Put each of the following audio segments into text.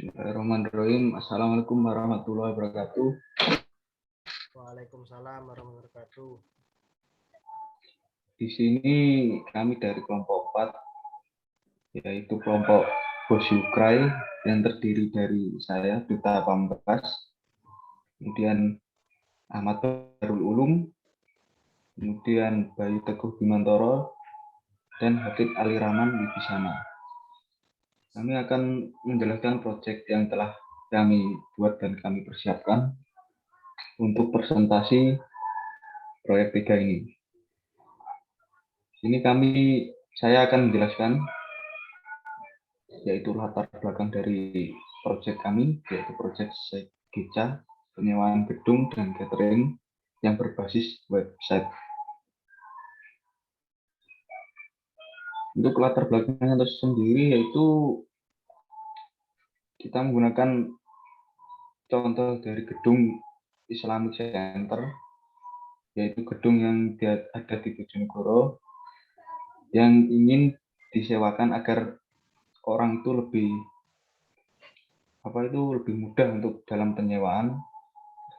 Bismillahirrahmanirrahim. Assalamualaikum warahmatullahi wabarakatuh. Waalaikumsalam warahmatullahi wabarakatuh. Di sini kami dari kelompok 4, yaitu kelompok Bosyukrai yang terdiri dari saya, Duta Pamungkas, kemudian Ahmad Barul Ulum, kemudian Bayu Teguh Bimantoro, dan Habib Ali Rahman Wibisana. Kami akan menjelaskan proyek yang telah kami buat dan kami persiapkan untuk presentasi proyek 3 ini. Ini saya akan menjelaskan yaitu latar belakang dari proyek kami, yaitu proyek Segeca, penyewaan gedung dan catering yang berbasis website. Untuk latar belakangnya tersendiri yaitu kita menggunakan contoh dari gedung Islamic Center, yaitu gedung yang ada di Bojonegoro yang ingin disewakan agar orang itu lebih mudah untuk dalam penyewaan,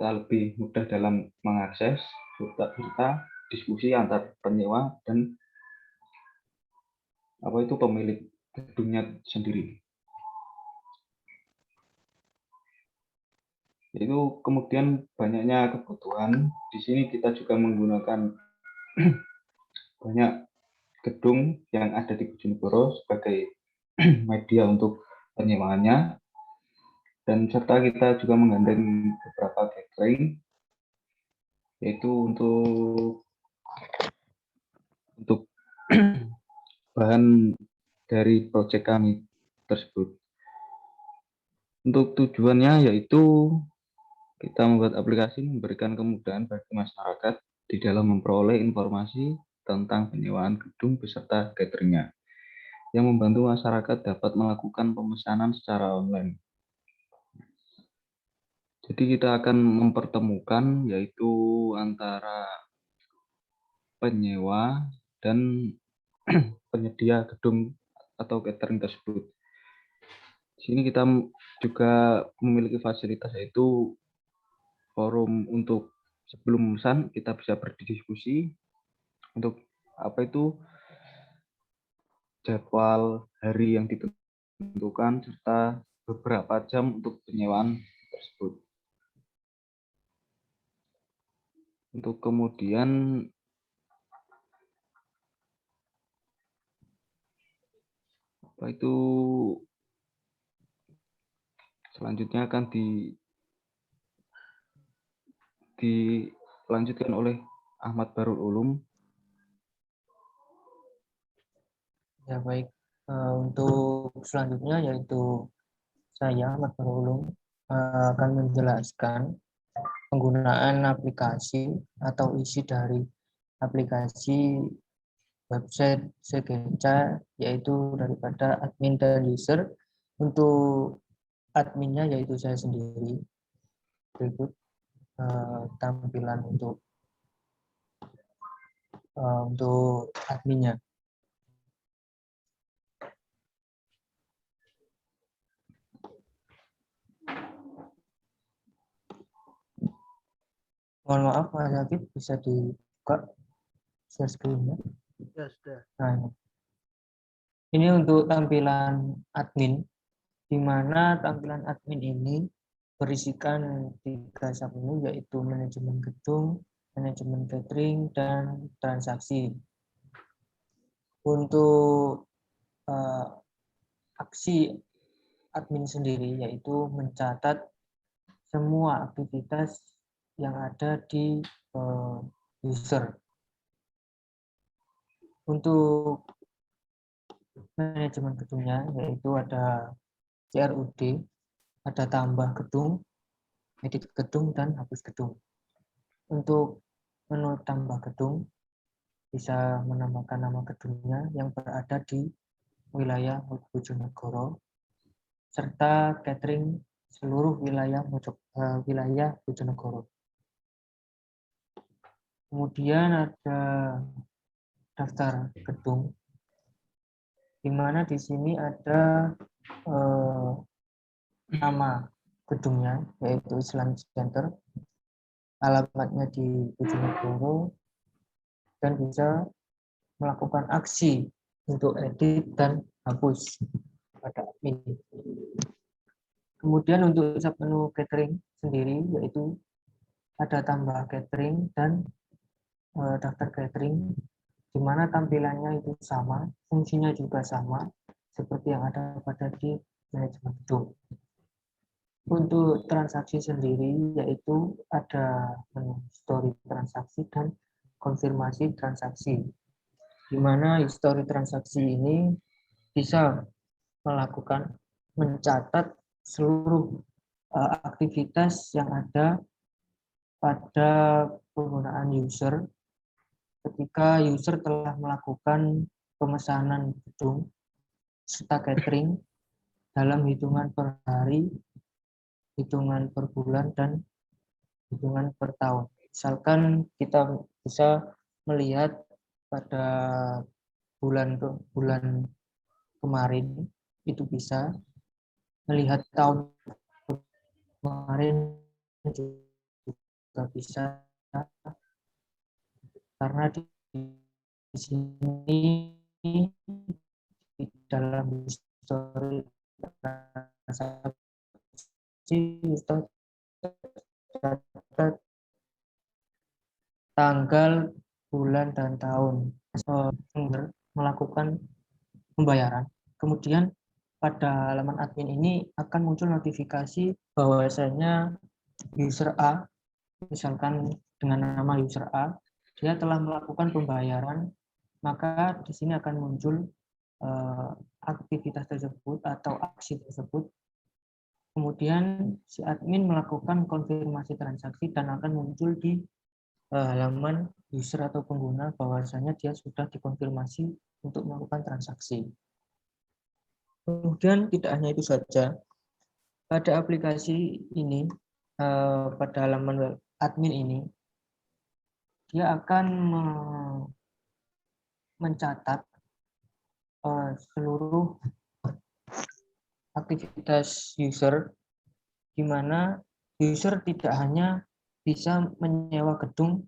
lebih mudah dalam mengakses serta diskusi antar penyewa dan pemilik gedungnya sendiri. Itu kemudian banyaknya kebutuhan. Di sini kita juga menggunakan banyak gedung yang ada di Bojonegoro sebagai media untuk penyewaannya, dan serta kita juga menggandeng beberapa catering, yaitu untuk bahan dari proyek kami tersebut. Untuk tujuannya yaitu kita membuat aplikasi memberikan kemudahan bagi masyarakat di dalam memperoleh informasi tentang penyewaan gedung beserta cateringnya, yang membantu masyarakat dapat melakukan pemesanan secara online. Jadi kita akan mempertemukan yaitu antara penyewa dan penyedia gedung atau catering tersebut. Di sini kita juga memiliki fasilitas yaitu forum untuk sebelum memesan kita bisa berdiskusi untuk jadwal hari yang ditentukan serta beberapa jam untuk penyewaan tersebut. Untuk kemudian selanjutnya akan dilanjutkan oleh Ahmad Barul Ulum. Ya baik, untuk selanjutnya yaitu saya Ahmad Barul Ulum akan menjelaskan penggunaan aplikasi atau isi dari aplikasi website Segeca, yaitu daripada admin dan user. Untuk adminnya yaitu saya sendiri. Berikut tampilan untuk adminnya. Mohon maaf, Mas Habib, bisa dibuka share screen-nya? Ya, sudah. Nah, ini untuk tampilan admin, di mana tampilan admin ini berisikan 3 submenu, yaitu manajemen gedung, manajemen catering, dan transaksi. Untuk aksi admin sendiri yaitu mencatat semua aktivitas yang ada di user. Untuk manajemen gedungnya yaitu ada CRUD, ada tambah gedung, edit gedung, dan hapus gedung. Untuk menu tambah gedung bisa menambahkan nama gedungnya yang berada di wilayah Bojonegoro serta catering seluruh wilayah Bojonegoro. Kemudian ada daftar gedung, di mana di sini ada nama gedungnya, yaitu Islam Center, alamatnya di Bojonegoro, dan bisa melakukan aksi untuk edit dan hapus pada admin. Kemudian untuk submenu catering sendiri, yaitu ada tambah catering dan daftar catering, di mana tampilannya itu sama, fungsinya juga sama, seperti yang ada pada di manajemen gedung. Untuk transaksi sendiri, yaitu ada menu history transaksi dan konfirmasi transaksi, di mana history transaksi ini bisa melakukan mencatat seluruh aktivitas yang ada pada penggunaan user ketika user telah melakukan pemesanan gedung serta catering dalam hitungan per hari, hitungan per bulan, dan hitungan per tahun. Misalkan kita bisa melihat pada bulan kemarin, itu bisa melihat tahun kemarin juga bisa, karena di sini di dalam history transaksi tercatat tanggal, bulan, dan tahun melakukan pembayaran. Kemudian pada halaman admin ini akan muncul notifikasi bahwasanya user A, misalkan dengan nama user A, dia telah melakukan pembayaran, maka di sini akan muncul aktivitas tersebut atau aksi tersebut. Kemudian si admin melakukan konfirmasi transaksi dan akan muncul di halaman user atau pengguna bahwasanya dia sudah dikonfirmasi untuk melakukan transaksi. Kemudian tidak hanya itu saja, pada aplikasi ini, pada halaman admin ini, dia akan mencatat seluruh aktivitas user, di mana user tidak hanya bisa menyewa gedung,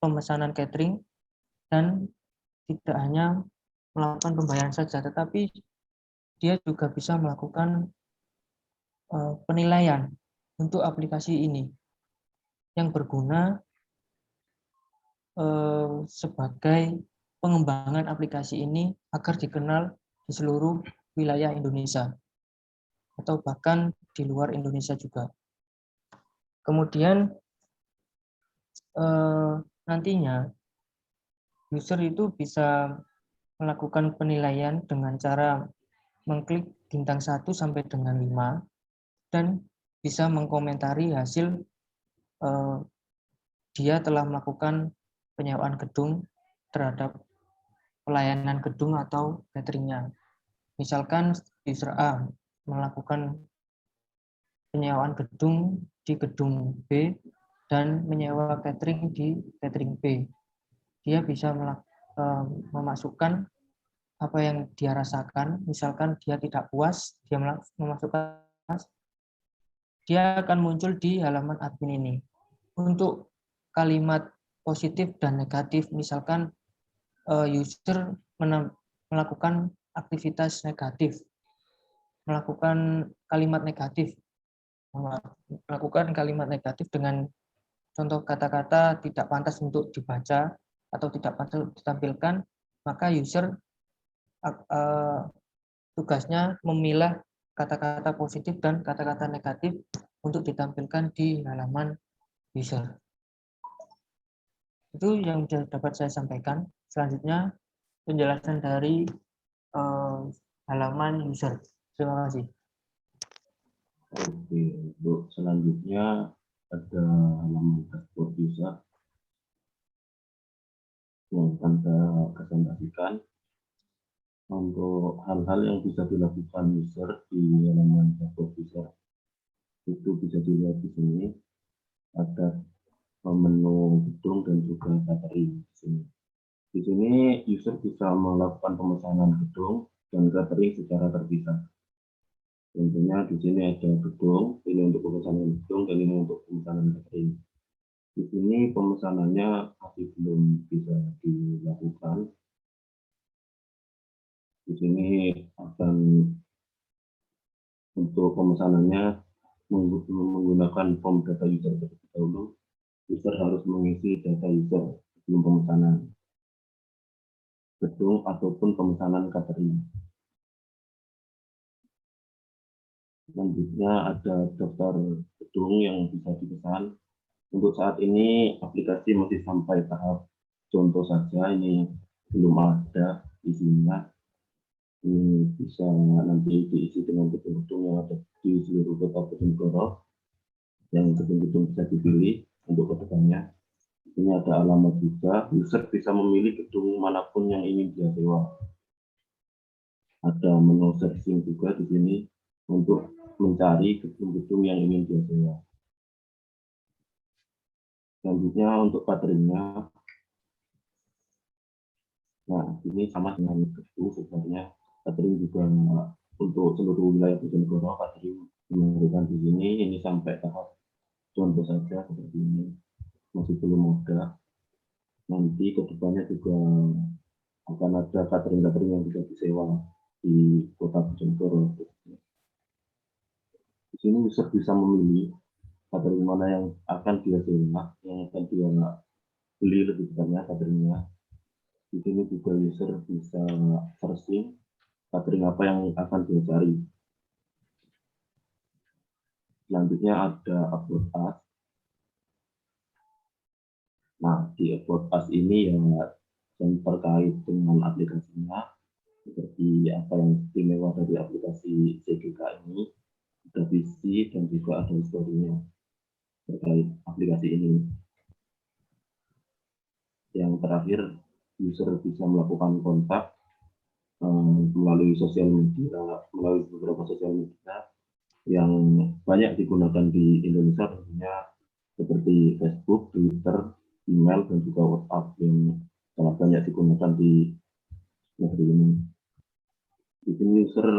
pemesanan catering, dan tidak hanya melakukan pembayaran saja, tetapi dia juga bisa melakukan penilaian untuk aplikasi ini yang berguna sebagai pengembangan aplikasi ini agar dikenal di seluruh wilayah Indonesia atau bahkan di luar Indonesia juga. Kemudian nantinya user itu bisa melakukan penilaian dengan cara mengklik bintang 1 sampai dengan 5 dan bisa mengkomentari hasil dia telah melakukan penyewaan gedung terhadap pelayanan gedung atau cateringnya. Misalkan user A melakukan penyewaan gedung di gedung B dan menyewa catering di catering B. Dia bisa memasukkan apa yang dia rasakan. Misalkan dia tidak puas, dia memasukkan, dia akan muncul di halaman admin ini. Untuk kalimat positif dan negatif, misalkan user melakukan aktivitas negatif, melakukan kalimat negatif dengan contoh kata-kata tidak pantas untuk dibaca atau tidak pantas untuk ditampilkan, maka user tugasnya memilah kata-kata positif dan kata-kata negatif untuk ditampilkan di halaman user. Itu yang dapat saya sampaikan. Selanjutnya penjelasan dari halaman user. Terima kasih. Oke, untuk selanjutnya ada halaman dashboard user yang akan saya presentasikan. Untuk hal-hal yang bisa dilakukan user di halaman dashboard user itu bisa dilihat di sini. Ada menu gedung dan juga catering di sini. Di sini user bisa melakukan pemesanan gedung dan catering secara terpisah. Tentunya di sini ada gedung, ini untuk pemesanan gedung dan ini untuk pemesanan catering. Di sini pemesanannya masih belum bisa dilakukan. Di sini akan untuk pemesanannya menggunakan form data user terlebih dahulu. User harus mengisi data user sebelum pemesanan gedung ataupun pemesanan catering. Selanjutnya ada daftar gedung yang bisa dipesan. Untuk saat ini aplikasi masih sampai tahap contoh saja, ini belum ada isinya. Ini bisa nanti diisi dengan gedung-gedung yang ada di seluruh kota Bojonegoro, yang gedung-gedung bisa dipilih untuk kedepannya. Ini ada alamat juga, user bisa memilih gedung manapun yang ingin dia sewa. Ada menu searching juga di sini untuk mencari gedung-gedung yang ingin dia sewa. Selanjutnya untuk cateringnya, nah ini sama dengan gedung sebenarnya. Catering juga untuk seluruh wilayah Bojonegoro, catering memberikan di sini. Ini sampai tahap contoh saja seperti ini, masih belum ada. Nanti kedepannya juga akan ada catering-catering yang bisa disewa di kota Bojonegoro. Di sini user bisa memilih catering mana yang akan dia sewa, yang akan dia beli lebih tepatnya cateringnya. Di sini juga user bisa searching catering apa yang akan dia cari. Selanjutnya ada upload as. Nah, di upload as ini ya yang terkait dengan aplikasinya, seperti apa yang istimewa dari aplikasi CGK ini, ada visi dan juga ada historinya terkait aplikasi ini. Yang terakhir, user bisa melakukan kontak melalui sosial media, melalui beberapa sosial media yang banyak digunakan di Indonesia, tentunya seperti Facebook, Twitter, email, dan juga WhatsApp yang sangat banyak digunakan di negeri ini. Di sini user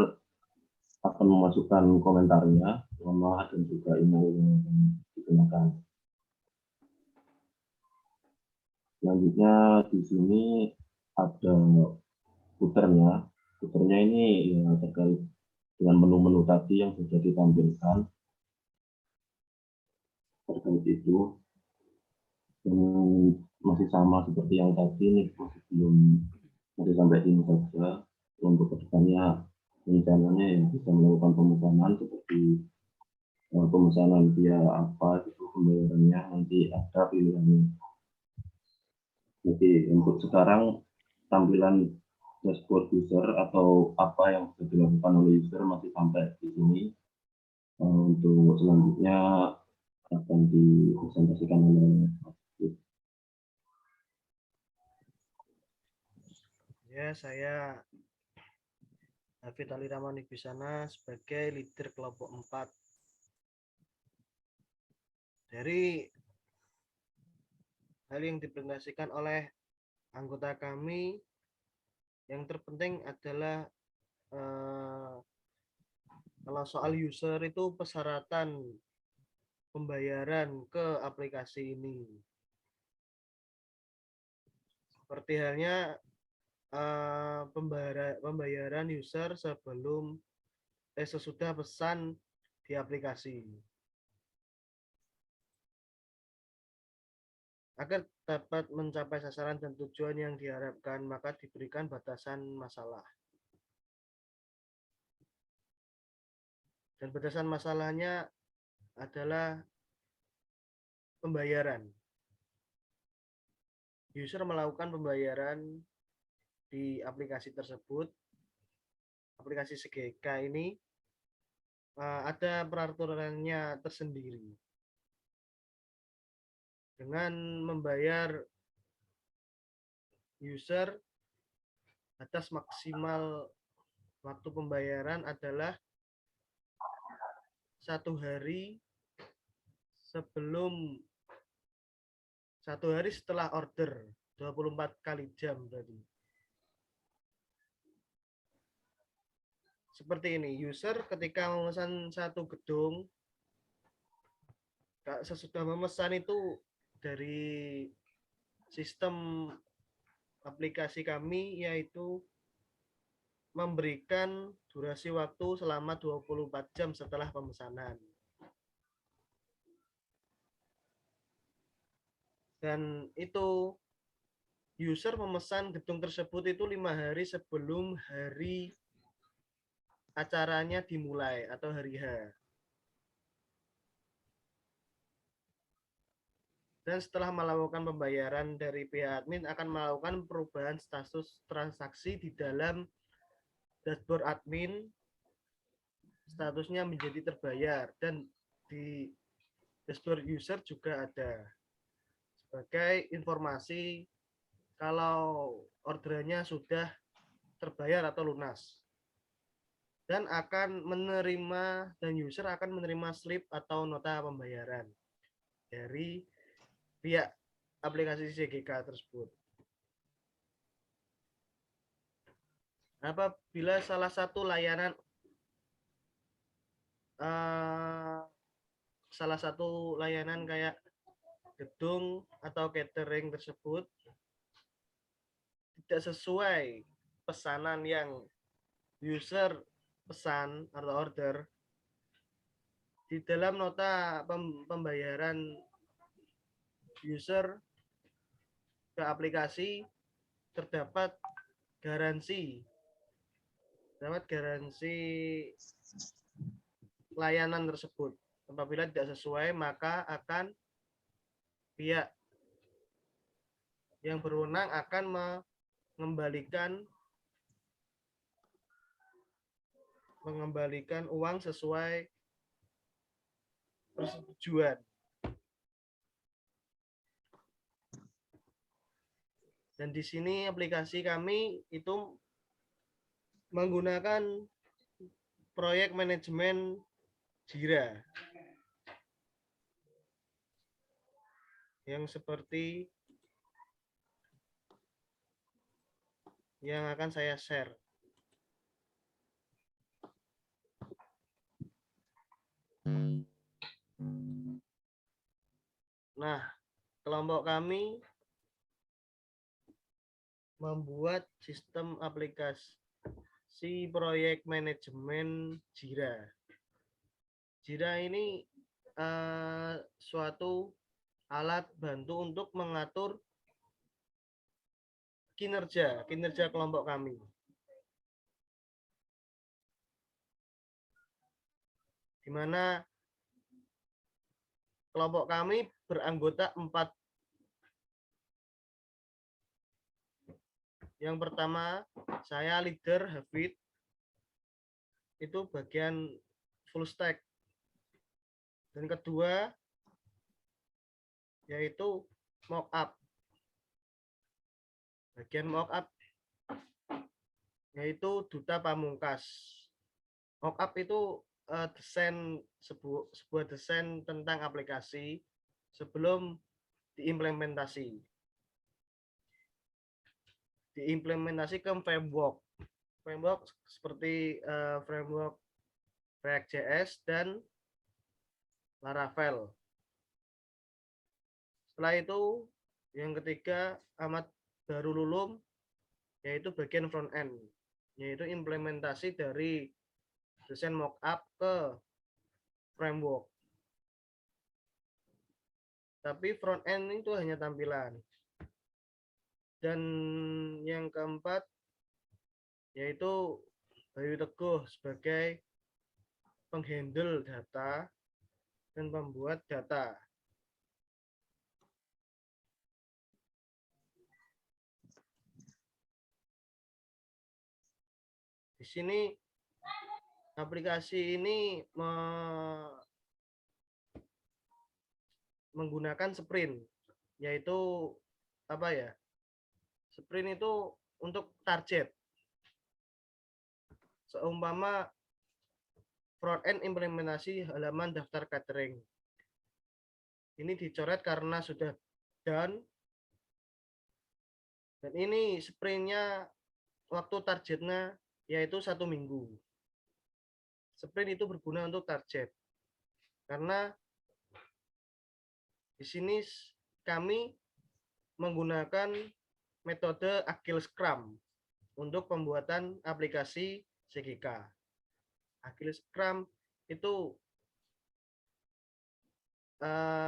akan memasukkan komentarnya, nama dan juga email yang digunakan. Selanjutnya di sini ada footernya. Footernya ini ya terkait dengan menu-menu tadi yang sudah ditampilkan. Terkait itu masih sama seperti yang tadi, ini masih sampai sini saja. Untuk kedepannya rencananya yang bisa melakukan pemesanan seperti pemesanan via apa itu pembayarannya nanti ada pilihannya. Jadi untuk sekarang tampilan dashboard user atau apa yang bisa dilakukan oleh user masih sampai di sini. Untuk selanjutnya akan dipresentasikan oleh Ya, saya David Alirama Nibisana sebagai leader kelompok 4. Dari hal yang dipresentasikan oleh anggota kami, yang terpenting adalah kalau soal user itu persyaratan pembayaran ke aplikasi ini. Seperti halnya pembayaran user sebelum sesudah pesan di aplikasi. Agar dapat mencapai sasaran dan tujuan yang diharapkan, maka diberikan batasan masalah. Dan batasan masalahnya adalah pembayaran. User melakukan pembayaran di aplikasi tersebut, aplikasi CGK ini ada peraturannya tersendiri. Dengan membayar user, batas maksimal waktu pembayaran adalah 1 hari setelah order, 24 kali jam tadi. seperti ini. User ketika memesan satu gedung, sesudah memesan itu dari sistem aplikasi kami yaitu memberikan durasi waktu selama 24 jam setelah pemesanan. Dan itu user memesan gedung tersebut itu 5 hari sebelum hari acaranya dimulai atau hari H. Dan setelah melakukan pembayaran dari pihak admin akan melakukan perubahan status transaksi di dalam dashboard admin, statusnya menjadi terbayar, dan di dashboard user juga ada sebagai informasi kalau orderannya sudah terbayar atau lunas. Dan akan menerima, dan user akan menerima slip atau nota pembayaran dari pihak aplikasi CGK tersebut. Apabila salah satu layanan kayak gedung atau catering tersebut tidak sesuai pesanan yang user pesan atau order, di dalam nota pembayaran user ke aplikasi terdapat garansi layanan tersebut. Apabila tidak sesuai, maka akan pihak yang berwenang akan mengembalikan uang sesuai persetujuan. Dan di sini aplikasi kami itu menggunakan proyek manajemen Jira yang seperti yang akan saya share. Nah, kelompok kami membuat sistem aplikasi proyek manajemen Jira. Jira ini suatu alat bantu untuk mengatur kinerja kelompok kami. Di mana kelompok kami beranggota 4. Yang pertama, saya leader Hafid, itu bagian full stack. Dan kedua, yaitu mockup. Bagian mockup yaitu Duta Pamungkas. Mockup itu desain sebuah desain tentang aplikasi sebelum diimplementasi ke framework seperti framework React.js dan Laravel. Setelah itu yang ketiga amat baru lulum, yaitu bagian front end, yaitu implementasi dari desain mockup ke framework. Tapi front end itu hanya tampilan. Dan yang keempat yaitu Bayu Teguh sebagai penghandle data dan pembuat data. Di sini aplikasi ini menggunakan sprint, yaitu apa ya? Sprint itu untuk target. Seumpama front end implementasi halaman daftar catering. Ini dicoret karena sudah done. Dan ini sprintnya waktu targetnya yaitu 1 minggu. sprint itu berguna untuk target. Karena di sini kami menggunakan metode Agile Scrum untuk pembuatan aplikasi CGK. Agile Scrum itu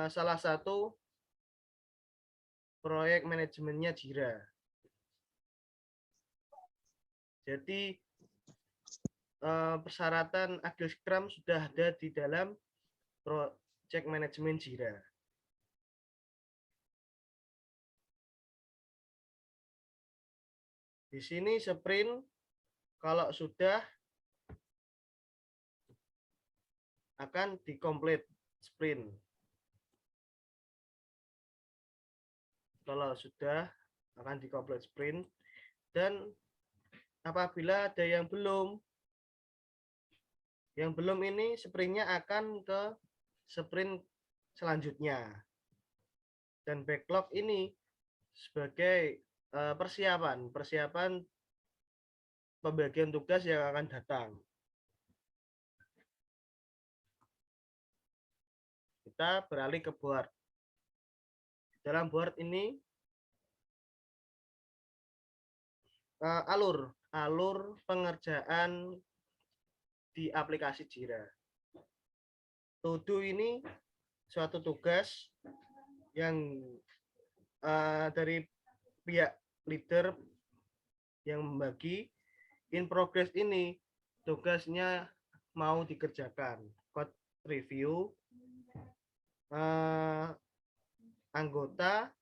salah satu proyek manajemennya Jira. Jadi persyaratan Agile Scrum sudah ada di dalam project manajemen Jira. Di sini sprint kalau sudah akan di-complete sprint. Kalau sudah akan di-complete sprint, dan apabila ada yang belum ini sprintnya akan ke sprint selanjutnya. Dan backlog ini sebagai persiapan pembagian tugas yang akan datang. Kita beralih ke board. Dalam board ini alur pengerjaan di aplikasi Jira. To do ini suatu tugas yang dari pihak leader yang membagi. In progress ini tugasnya mau dikerjakan. Code review, anggota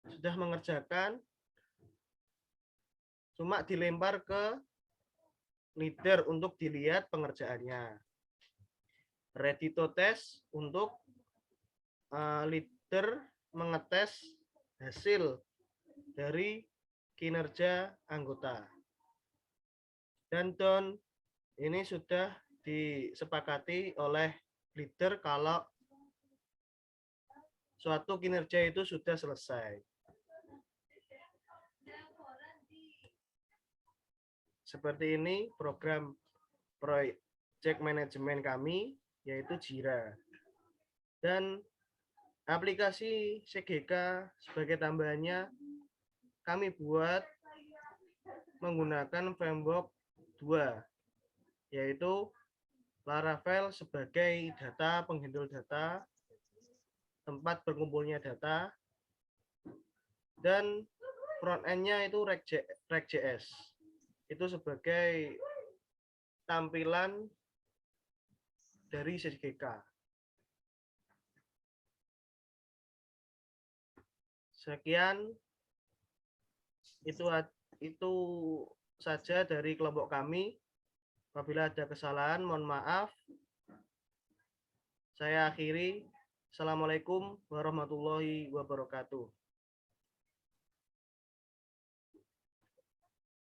sudah mengerjakan, cuma dilempar ke leader untuk dilihat pengerjaannya. Ready to test untuk leader mengetes hasil dari kinerja anggota. Dan done ini sudah disepakati oleh leader kalau suatu kinerja itu sudah selesai. Seperti ini program project manajemen kami, yaitu Jira. Dan aplikasi CGK sebagai tambahannya kami buat menggunakan framework 2, yaitu Laravel sebagai data penghandle data, tempat berkumpulnya data, dan front end-nya itu React.js. Itu sebagai tampilan dari CGK. Sekian, itu saja dari kelompok kami. Apabila ada kesalahan, mohon maaf. Saya akhiri. Assalamualaikum warahmatullahi wabarakatuh.